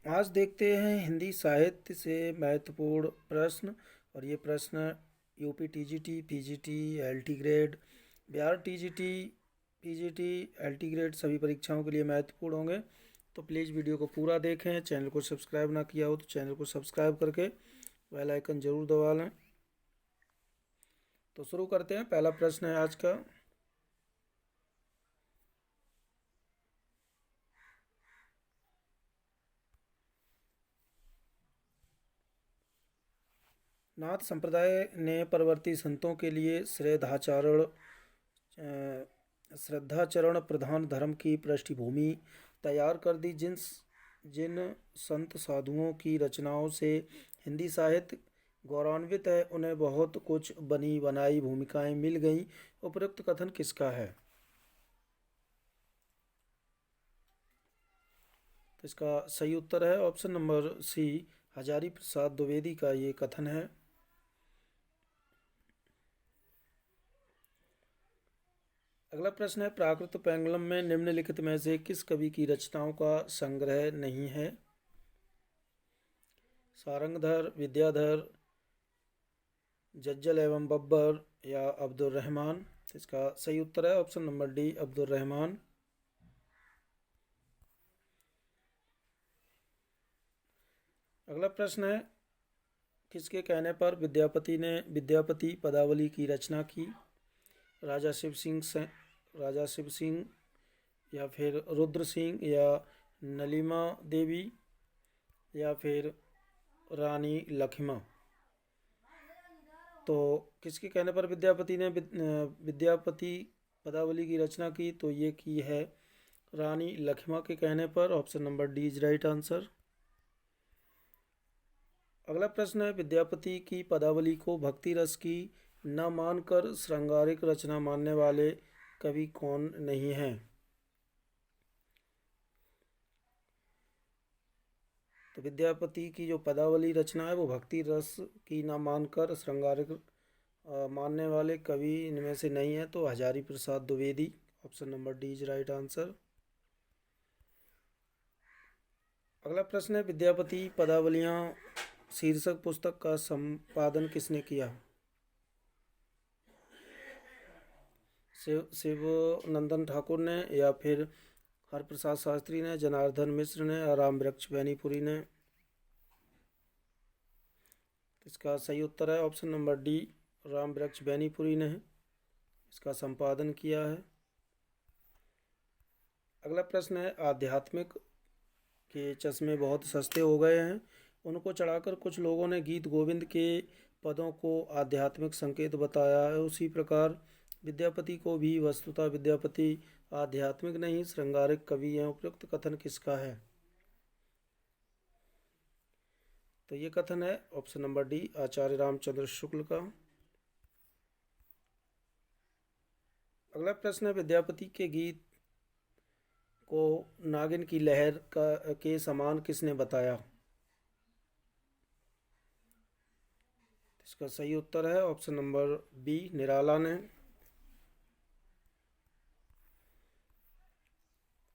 आज देखते हैं हिंदी साहित्य से महत्वपूर्ण प्रश्न। और ये प्रश्न UP TGT, PGT, LT grade, Bihar TGT, PGT, LT grade सभी परीक्षाओं के लिए महत्वपूर्ण होंगे। तो प्लीज़ वीडियो को पूरा देखें। चैनल को सब्सक्राइब ना किया हो तो चैनल को सब्सक्राइब करके बेल आइकन ज़रूर दबा लें। तो शुरू करते हैं। पहला प्रश्न है आज का। नाथ संप्रदाय ने परवर्ती संतों के लिए श्रद्धाचरण प्रधान धर्म की पृष्ठभूमि तैयार कर दी। जिन जिन संत साधुओं की रचनाओं से हिंदी साहित्य गौरवान्वित है, उन्हें बहुत कुछ बनी बनाई भूमिकाएं मिल गईं। उपरोक्त कथन किसका है? तो इसका सही उत्तर है ऑप्शन नंबर सी, हजारी प्रसाद द्विवेदी का ये कथन है। अगला प्रश्न है, प्राकृत पेंगुलम में निम्नलिखित में से किस कवि की रचनाओं का संग्रह नहीं है? सारंगधर, विद्याधर, जज्जल एवं बब्बर या अब्दुल रहमान? इसका सही उत्तर है option number D, Abdul Rahman. अगला प्रश्न है, किसके कहने पर विद्यापति ने विद्यापति पदावली की रचना की? राजा शिव सिंह से, राजा शिव सिंह या फिर रुद्र सिंह या नलीमा देवी या फिर रानी लक्ष्मा? तो किसके कहने पर विद्यापति ने विद्यापति पदावली की रचना की? तो ये की है रानी लक्ष्मा के कहने पर। Option number D is right answer. अगला प्रश्न है, विद्यापति की पदावली को भक्ति रस की न मानकर श्रृंगारिक रचना मानने वाले कवि कौन नहीं हैं? तो विद्यापति की जो पदावली रचना है वो भक्ति रस की न मानकर श्रृंगारिक मानने वाले कवि इनमें से नहीं है, तो Hazari Prasad Dwivedi. Option number D is right answer. अगला प्रश्न है, विद्यापति पदावलियाँ शीर्षक पुस्तक का संपादन किसने किया? शिव नंदन ठाकुर ने या फिर हरप्रसाद शास्त्री ने, जनार्दन मिश्र ने या राम वृक्ष बैनीपुरी ने? इसका सही उत्तर है ऑप्शन नंबर डी, राम वृक्ष बैनीपुरी ने इसका संपादन किया है। अगला प्रश्न है, आध्यात्मिक के चश्मे बहुत सस्ते हो गए हैं, उनको चढ़ाकर कुछ लोगों ने गीत गोविंद के पदों को आध्यात्मिक संकेत बताया है। उसी प्रकार विद्यापति को भी वस्तुतः विद्यापति आध्यात्मिक नहीं श्रृंगारिक कवि हैं। उपयुक्त कथन किसका है? तो ये कथन है ऑप्शन नंबर डी, आचार्य रामचंद्र शुक्ल का। अगला प्रश्न है, विद्यापति के गीत को नागिन की लहर के समान किसने बताया? इसका सही उत्तर है ऑप्शन नंबर बी, निराला ने।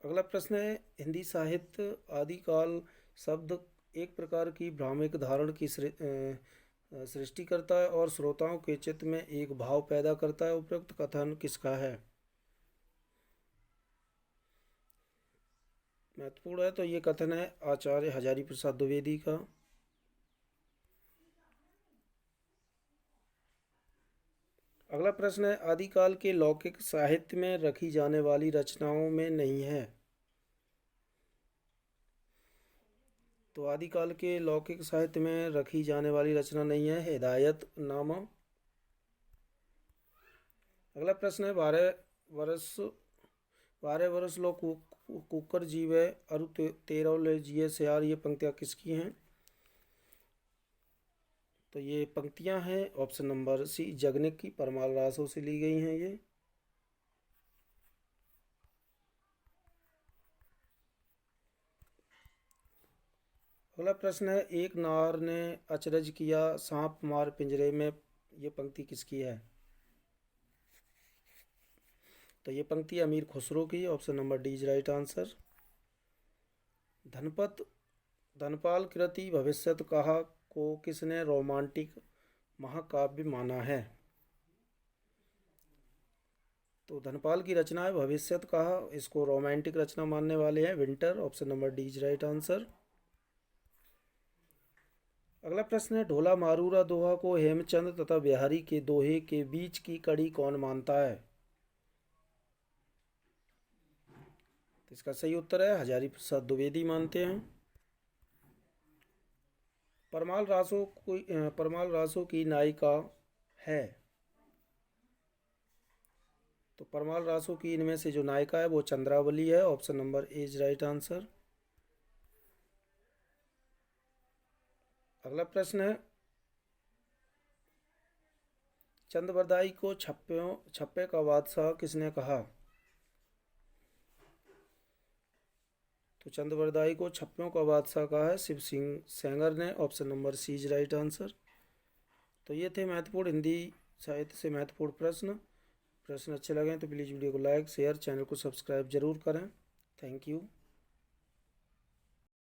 अगला प्रश्न है, हिंदी साहित्य आदिकाल शब्द एक प्रकार की भ्रामिक धारण की सृष्टि करता है और श्रोताओं के चित्त में एक भाव पैदा करता है। उपयुक्त कथन किसका है? महत्वपूर्ण है, तो ये कथन है आचार्य हजारी प्रसाद द्विवेदी का। अगला प्रश्न है, आदिकाल के लौकिक साहित्य में रखी जाने वाली रचनाओं में नहीं है। तो आदिकाल के लौकिक साहित्य में रखी जाने वाली रचना नहीं है हिदायत नामा। अगला प्रश्न है, बारह वर्ष लो कुकर जीवे अरु तेरह ले जिये सियार, ये पंक्तियाँ किसकी हैं? तो ये पंक्तियाँ हैं ऑप्शन नंबर सी, जगनिक की, परमाल रासों से ली गई हैं ये। अगला प्रश्न है, एक नार ने अचरज किया सांप मार पिंजरे में, ये पंक्ति किसकी है? तो ये पंक्ति अमीर खुसरो की। Option number D is right answer. Dhanpat Dhanpal कृति भविष्यत कहा को किसने रोमांटिक महाकाव्य माना है? तो धनपाल की रचना है भविष्यत कहा, इसको रोमांटिक रचना मानने वाले हैं winter. Option number D is right answer. अगला प्रश्न है, ढोला मारूरा दोहा को हेमचंद तथा बिहारी के दोहे के बीच की कड़ी कौन मानता है? तो इसका सही उत्तर है हजारी प्रसाद द्विवेदी मानते हैं। परमाल रासो की नायिका है। तो परमाल रासो की इनमें से जो नायिका है वो चंद्रावली है। Option number A is right answer. अगला प्रश्न है, चंदबरदाई को छप्पे का बादशाह किसने कहा? तो चंदबरदाई को छप्पों का बादशाह कहा है शिव सिंह सेंगर ने। Option number C is right answer. तो ये थे महत्वपूर्ण हिंदी साहित्य से महत्वपूर्ण प्रश्न अच्छे लगे तो प्लीज़ वीडियो को लाइक शेयर चैनल को सब्सक्राइब जरूर करें। Thank you.